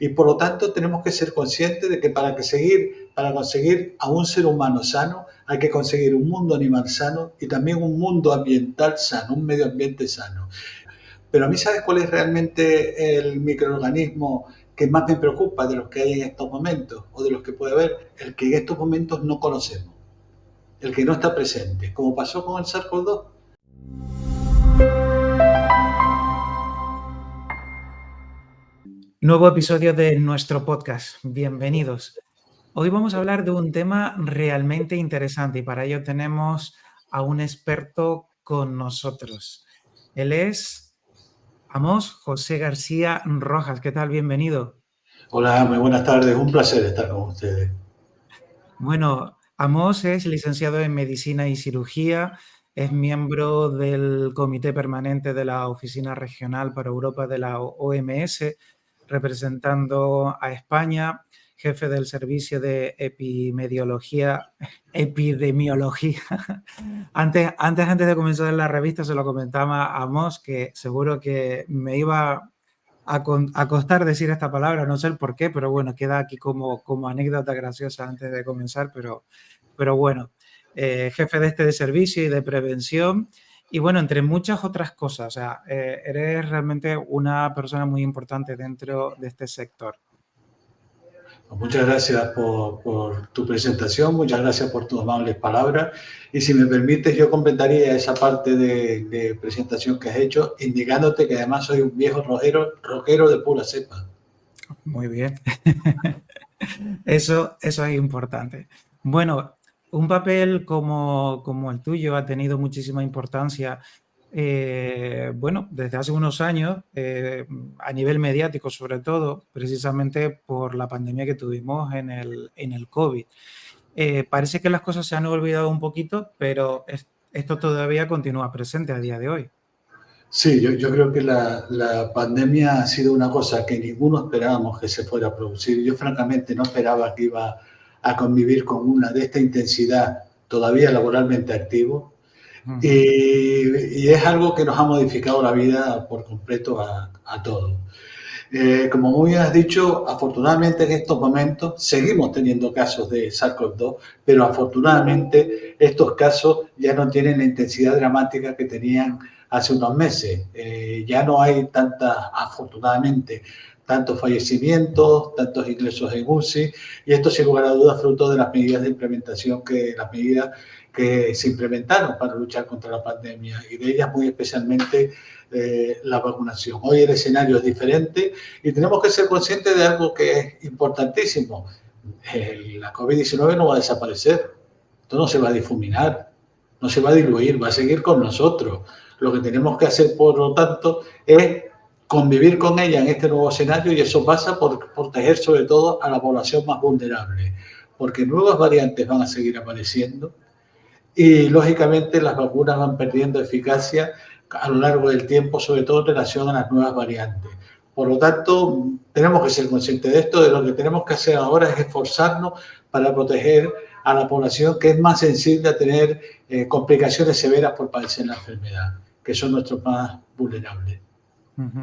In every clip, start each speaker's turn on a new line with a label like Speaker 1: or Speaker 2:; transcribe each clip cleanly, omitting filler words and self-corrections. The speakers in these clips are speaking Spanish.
Speaker 1: Y por lo tanto tenemos que ser conscientes de que para conseguir a un ser humano sano hay que conseguir un mundo animal sano y también un mundo ambiental sano, un medio ambiente sano. Pero a mí, ¿sabes cuál es realmente el microorganismo que más me preocupa de los que hay en estos momentos o de los que puede haber? El que en estos momentos no conocemos, el que no está presente, como pasó con el SARS-CoV-2.
Speaker 2: Nuevo episodio de nuestro podcast. Bienvenidos. Hoy vamos a hablar de un tema realmente interesante y para ello tenemos a un experto con nosotros. Él es Amós José García Rojas. ¿Qué tal? Bienvenido.
Speaker 1: Hola, muy buenas tardes, un placer estar con ustedes.
Speaker 2: Bueno, Amós es licenciado en Medicina y Cirugía, es miembro del Comité Permanente de la Oficina Regional para Europa de la OMS, representando a España, jefe del Servicio de Epidemiología. Antes de comenzar la revista se lo comentaba a Amós que seguro que me iba a costar decir esta palabra, no sé el por qué, pero bueno, queda aquí como anécdota graciosa antes de comenzar, pero bueno, jefe de este de servicio y de prevención y bueno, entre muchas otras cosas, o sea, eres realmente una persona muy importante dentro de este sector.
Speaker 1: Muchas gracias por tu presentación, muchas gracias por tus amables palabras. Y si me permites, yo completaría esa parte de presentación que has hecho, indicándote que además soy un viejo rockero de pura cepa.
Speaker 2: Muy bien. Eso es importante. Bueno, un papel como el tuyo ha tenido muchísima importancia, bueno, desde hace unos años, a nivel mediático sobre todo, precisamente por la pandemia que tuvimos en el COVID. Parece que las cosas se han olvidado un poquito, pero esto todavía continúa presente a día de hoy.
Speaker 1: Sí, yo creo que la pandemia ha sido una cosa que ninguno esperábamos que se fuera a producir. Yo francamente no esperaba que iba a convivir con una de esta intensidad todavía laboralmente activo.
Speaker 2: Ujú.
Speaker 1: Y es algo que nos ha modificado la vida por completo a todos. Como muy bien has dicho, afortunadamente en estos momentos seguimos teniendo casos de SARS-CoV-2, pero afortunadamente estos casos ya no tienen la intensidad dramática que tenían hace unos meses. Ya no hay afortunadamente, tantos fallecimientos, tantos ingresos en UCI, y esto sin lugar a dudas fruto de las medidas de implementación las medidas que se implementaron para luchar contra la pandemia, y de ellas muy especialmente la vacunación. Hoy el escenario es diferente y tenemos que ser conscientes de algo que es importantísimo. La COVID-19 no va a desaparecer, esto no se va a difuminar, no se va a diluir, va a seguir con nosotros. Lo que tenemos que hacer, por lo tanto, es convivir con ella en este nuevo escenario, y eso pasa por proteger sobre todo a la población más vulnerable, porque nuevas variantes van a seguir apareciendo y lógicamente las vacunas van perdiendo eficacia a lo largo del tiempo, sobre todo en relación a las nuevas variantes. Por lo tanto, tenemos que ser conscientes de esto. De lo que tenemos que hacer ahora es esforzarnos para proteger a la población que es más sensible a tener complicaciones severas por padecer la enfermedad, que son nuestros más vulnerables.
Speaker 2: Ujú.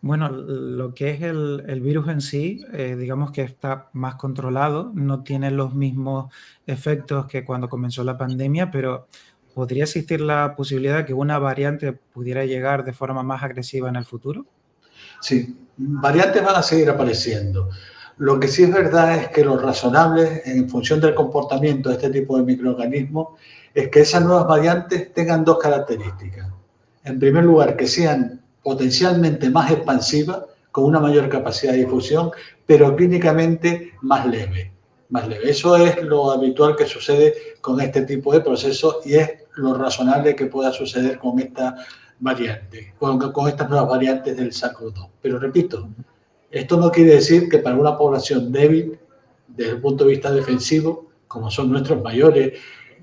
Speaker 2: Bueno, lo que es el virus en sí, digamos que está más controlado, no tiene los mismos efectos que cuando comenzó la pandemia, pero ¿podría existir la posibilidad de que una variante pudiera llegar de forma más agresiva en el futuro?
Speaker 1: Sí, variantes van a seguir apareciendo. Lo que sí es verdad es que lo razonable, en función del comportamiento de este tipo de microorganismos, es que esas nuevas variantes tengan dos características. En primer lugar, que sean potencialmente más expansivas, con una mayor capacidad de difusión, pero clínicamente más leve. Más leve. Eso es lo habitual que sucede con este tipo de procesos y es lo razonable que pueda suceder con esta variante, con estas nuevas variantes del SARS-CoV-2. Pero repito, esto no quiere decir que para una población débil, desde el punto de vista defensivo, como son nuestros mayores,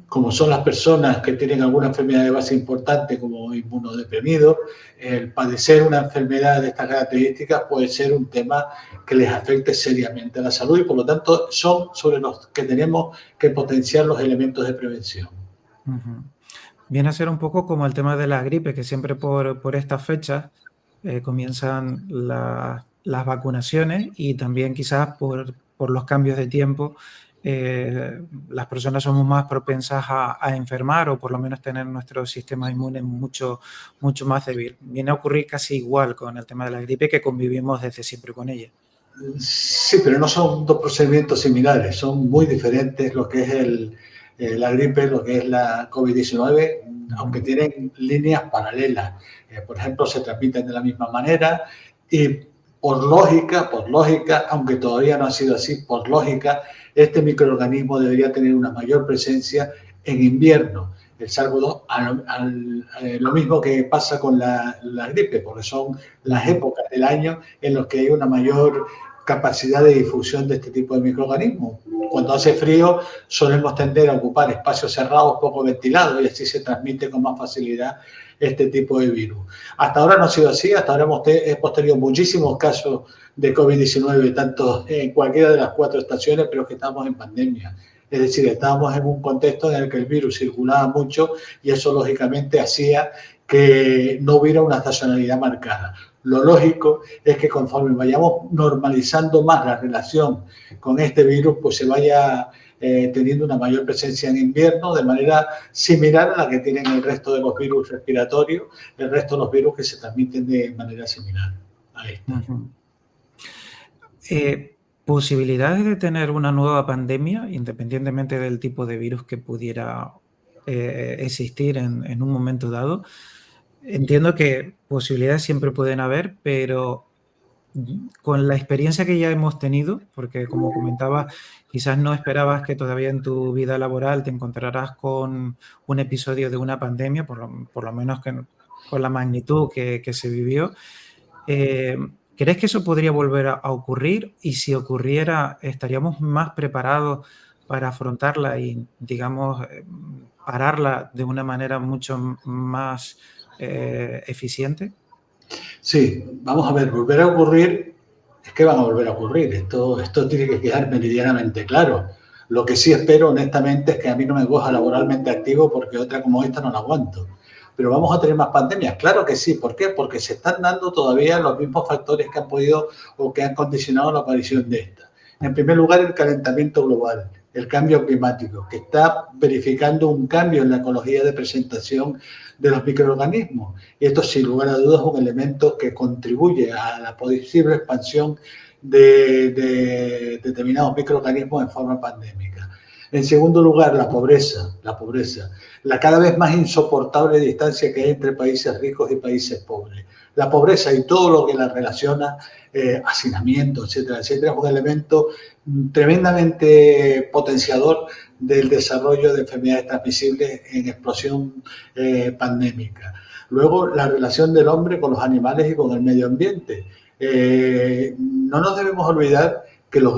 Speaker 1: como son las personas que tienen alguna enfermedad de base importante como inmunodeprimidos, el padecer una enfermedad de estas características puede ser un tema que les afecte seriamente a la salud, y por lo tanto son sobre los que tenemos que potenciar los elementos de prevención.
Speaker 2: Ujú. Viene a ser un poco como el tema de la gripe, que siempre por estas fechas comienzan las vacunaciones y también quizás por los cambios de tiempo, las personas somos más propensas a enfermar o por lo menos tener nuestro sistema inmune mucho, mucho más débil. Viene a ocurrir casi igual con el tema de la gripe, que convivimos desde siempre con ella.
Speaker 1: Sí, pero no son dos procedimientos similares, son muy diferentes lo que es la gripe, lo que es la COVID-19, aunque tienen líneas paralelas. Por ejemplo, se transmiten de la misma manera y por lógica, aunque todavía no ha sido así, por lógica, este microorganismo debería tener una mayor presencia en invierno. El SARS-CoV-2, lo mismo que pasa con la gripe, porque son las épocas del año en las que hay una mayor capacidad de difusión de este tipo de microorganismos. Cuando hace frío solemos tender a ocupar espacios cerrados poco ventilados y así se transmite con más facilidad este tipo de virus. Hasta ahora no ha sido así, hasta ahora hemos tenido muchísimos casos de COVID-19, tanto en cualquiera de las 4 estaciones, pero que estamos en pandemia. Es decir, estábamos en un contexto en el que el virus circulaba mucho y eso lógicamente hacía que no hubiera una estacionalidad marcada. Lo lógico es que conforme vayamos normalizando más la relación con este virus, pues se vaya teniendo una mayor presencia en invierno de manera similar a la que tienen el resto de los virus respiratorios, el resto de los virus que se transmiten de manera similar. Ahí está.
Speaker 2: Posibilidades de tener una nueva pandemia, independientemente del tipo de virus que pudiera existir en un momento dado. Entiendo que posibilidades siempre pueden haber, pero con la experiencia que ya hemos tenido, porque como comentaba, quizás no esperabas que todavía en tu vida laboral te encontrarás con un episodio de una pandemia, por lo menos con la magnitud que se vivió. ¿Crees que eso podría volver a ocurrir? Y si ocurriera, ¿estaríamos más preparados para afrontarla y, digamos, pararla de una manera mucho más eficiente?
Speaker 1: Sí, vamos a ver, volver a ocurrir, es que van a volver a ocurrir. Esto tiene que quedar meridianamente claro. Lo que sí espero, honestamente, es que a mí no me coja laboralmente activo porque otra como esta no la aguanto. Pero vamos a tener más pandemias. Claro que sí. ¿Por qué? Porque se están dando todavía los mismos factores que han podido o que han condicionado la aparición de esta. En primer lugar, el calentamiento global, el cambio climático, que está verificando un cambio en la ecología de presentación de los microorganismos. Y esto, sin lugar a dudas, es un elemento que contribuye a la posible expansión de determinados microorganismos en forma pandémica. En segundo lugar, la pobreza, la cada vez más insoportable distancia que hay entre países ricos y países pobres. La pobreza y todo lo que la relaciona, hacinamiento, etcétera, etcétera, es un elemento tremendamente potenciador del desarrollo de enfermedades transmisibles en explosión pandémica. Luego, la relación del hombre con los animales y con el medio ambiente. No nos debemos olvidar que las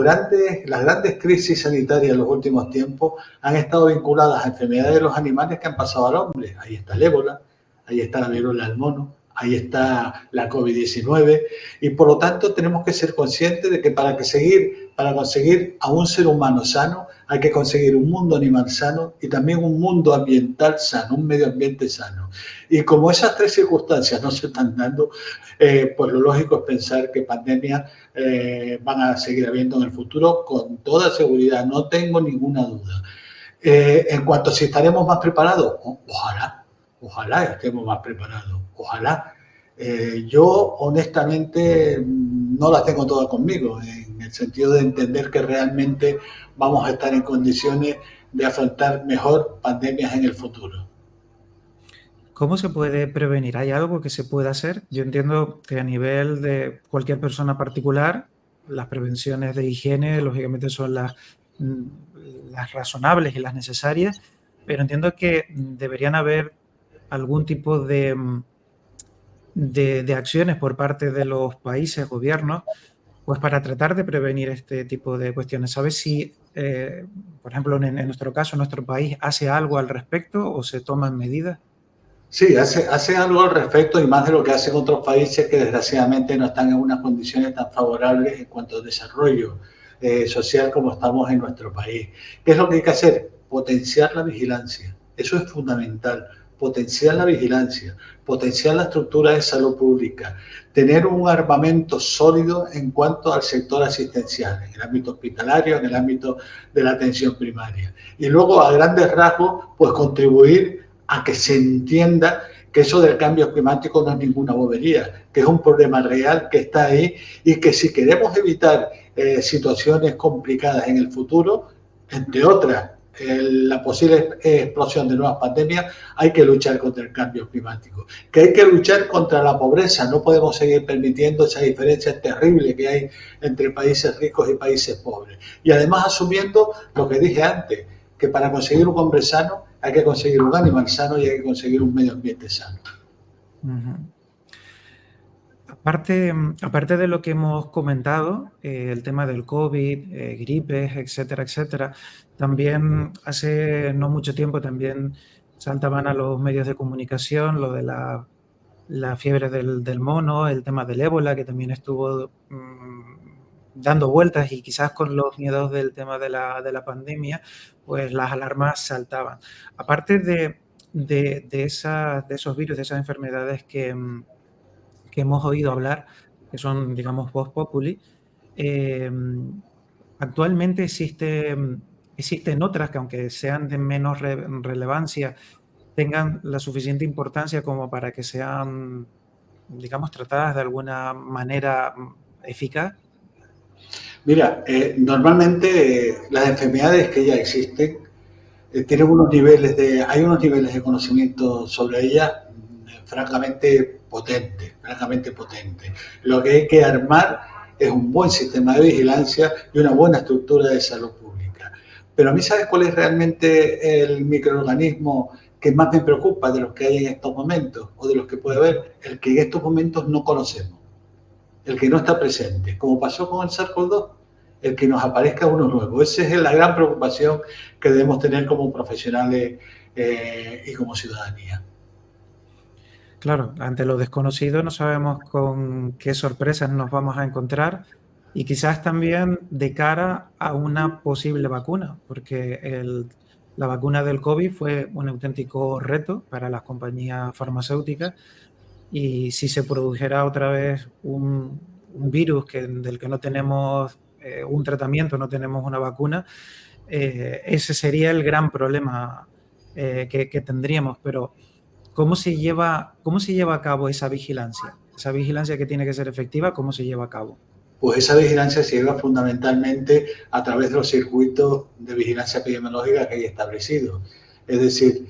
Speaker 1: grandes crisis sanitarias en los últimos tiempos han estado vinculadas a enfermedades de los animales que han pasado al hombre. Ahí está el ébola, ahí está la viruela del mono, ahí está la COVID-19 y por lo tanto tenemos que ser conscientes de que para conseguir a un ser humano sano hay que conseguir un mundo animal sano y también un mundo ambiental sano, un medio ambiente sano. Y como esas 3 circunstancias no se están dando, pues lo lógico es pensar que pandemias van a seguir habiendo en el futuro con toda seguridad, no tengo ninguna duda. En cuanto a si estaremos más preparados, ojalá estemos más preparados, ojalá. Yo honestamente no las tengo todas conmigo, en el sentido de entender que realmente vamos a estar en condiciones de afrontar mejor pandemias en el futuro.
Speaker 2: ¿Cómo se puede prevenir? ¿Hay algo que se pueda hacer? Yo entiendo que a nivel de cualquier persona particular, las prevenciones de higiene, lógicamente, son las razonables y las necesarias, pero entiendo que deberían haber algún tipo de acciones por parte de los países, gobiernos, pues para tratar de prevenir este tipo de cuestiones. ¿Sabes si, por ejemplo, en nuestro caso, nuestro país hace algo al respecto o se toman medidas?
Speaker 1: Sí, hace algo al respecto y más de lo que hacen otros países que desgraciadamente no están en unas condiciones tan favorables en cuanto al desarrollo social como estamos en nuestro país. ¿Qué es lo que hay que hacer? Potenciar la vigilancia. Eso es fundamental. potenciar la vigilancia, potenciar la estructura de salud pública, tener un armamento sólido en cuanto al sector asistencial, en el ámbito hospitalario, en el ámbito de la atención primaria. Y luego, a grandes rasgos, pues contribuir a que se entienda que eso del cambio climático no es ninguna bobería, que es un problema real que está ahí y que si queremos evitar situaciones complicadas en el futuro, entre otras, la posible explosión de nuevas pandemias, hay que luchar contra el cambio climático, que hay que luchar contra la pobreza, no podemos seguir permitiendo esa diferencia terrible que hay entre países ricos y países pobres. Y además asumiendo lo que dije antes, que para conseguir un hombre sano hay que conseguir un animal sano y hay que conseguir un medio ambiente sano.
Speaker 2: Aparte de lo que hemos comentado, el tema del COVID, gripes, etcétera, etcétera, también hace no mucho tiempo también saltaban a los medios de comunicación lo de la fiebre del mono, el tema del ébola, que también estuvo dando vueltas y quizás con los miedos del tema de la pandemia, pues las alarmas saltaban. Aparte de esos virus, de esas enfermedades que hemos oído hablar, que son, digamos, vox populi, actualmente existen otras que, aunque sean de menos relevancia, tengan la suficiente importancia como para que sean, digamos, tratadas de alguna manera eficaz.
Speaker 1: Mira, normalmente las enfermedades que ya existen tienen hay unos niveles de conocimiento sobre ellas francamente potentes. Lo que hay que armar es un buen sistema de vigilancia y una buena estructura de salud pública. Pero a mí, ¿sabes cuál es realmente el microorganismo que más me preocupa de los que hay en estos momentos o de los que puede haber? El que en estos momentos no conocemos, el que no está presente, como pasó con el SARS-CoV-2, el que nos aparezca uno nuevo. Esa es la gran preocupación que debemos tener como profesionales y como ciudadanía.
Speaker 2: Claro, ante lo desconocido no sabemos con qué sorpresas nos vamos a encontrar y quizás también de cara a una posible vacuna, porque la vacuna del COVID fue un auténtico reto para las compañías farmacéuticas y si se produjera otra vez un virus del que no tenemos un tratamiento, no tenemos una vacuna, ese sería el gran problema que tendríamos. Pero ¿cómo se lleva a cabo esa vigilancia? Esa vigilancia que tiene que ser efectiva, ¿cómo se lleva a cabo?
Speaker 1: Pues esa vigilancia se lleva fundamentalmente a través de los circuitos de vigilancia epidemiológica que hay establecidos. Es decir,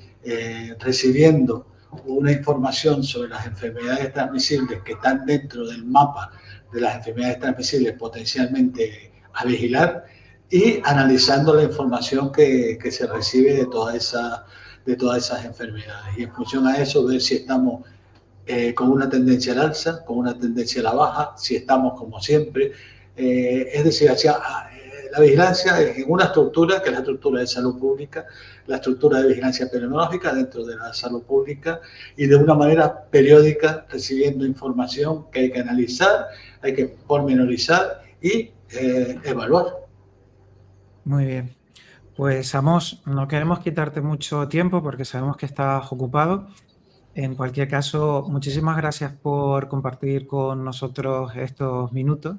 Speaker 1: recibiendo una información sobre las enfermedades transmisibles que están dentro del mapa de las enfermedades transmisibles potencialmente a vigilar y analizando la información que se recibe de todas esas enfermedades. Y en función a eso, ver si estamos con una tendencia al alza, con una tendencia a la baja, si estamos como siempre. Es decir, la vigilancia es en una estructura que es la estructura de salud pública, la estructura de vigilancia epidemiológica dentro de la salud pública y de una manera periódica recibiendo información que hay que analizar, hay que pormenorizar y evaluar.
Speaker 2: Muy bien. Pues Amos, no queremos quitarte mucho tiempo porque sabemos que estás ocupado. En cualquier caso, muchísimas gracias por compartir con nosotros estos minutos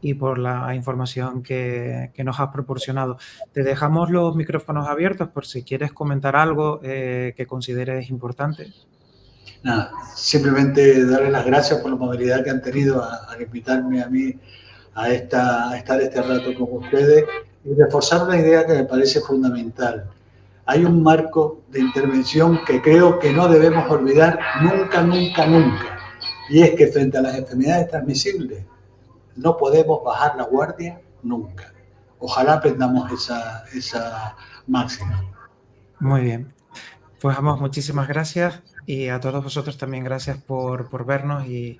Speaker 2: y por la información que nos has proporcionado. Te dejamos los micrófonos abiertos por si quieres comentar algo que consideres importante.
Speaker 1: Nada, simplemente darles las gracias por la movilidad que han tenido a invitarme a mí a estar este rato con ustedes y reforzar una idea que me parece fundamental. Hay un marco de intervención que creo que no debemos olvidar nunca, nunca, nunca. Y es que frente a las enfermedades transmisibles no podemos bajar la guardia nunca. Ojalá aprendamos esa máxima.
Speaker 2: Muy bien. Pues Amos, muchísimas gracias y a todos vosotros también gracias por vernos y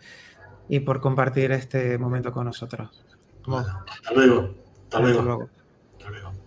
Speaker 2: por compartir este momento con nosotros. Amos,
Speaker 1: Bueno, hasta luego. Hasta
Speaker 2: hasta
Speaker 1: luego.
Speaker 2: luego.
Speaker 1: Hasta luego.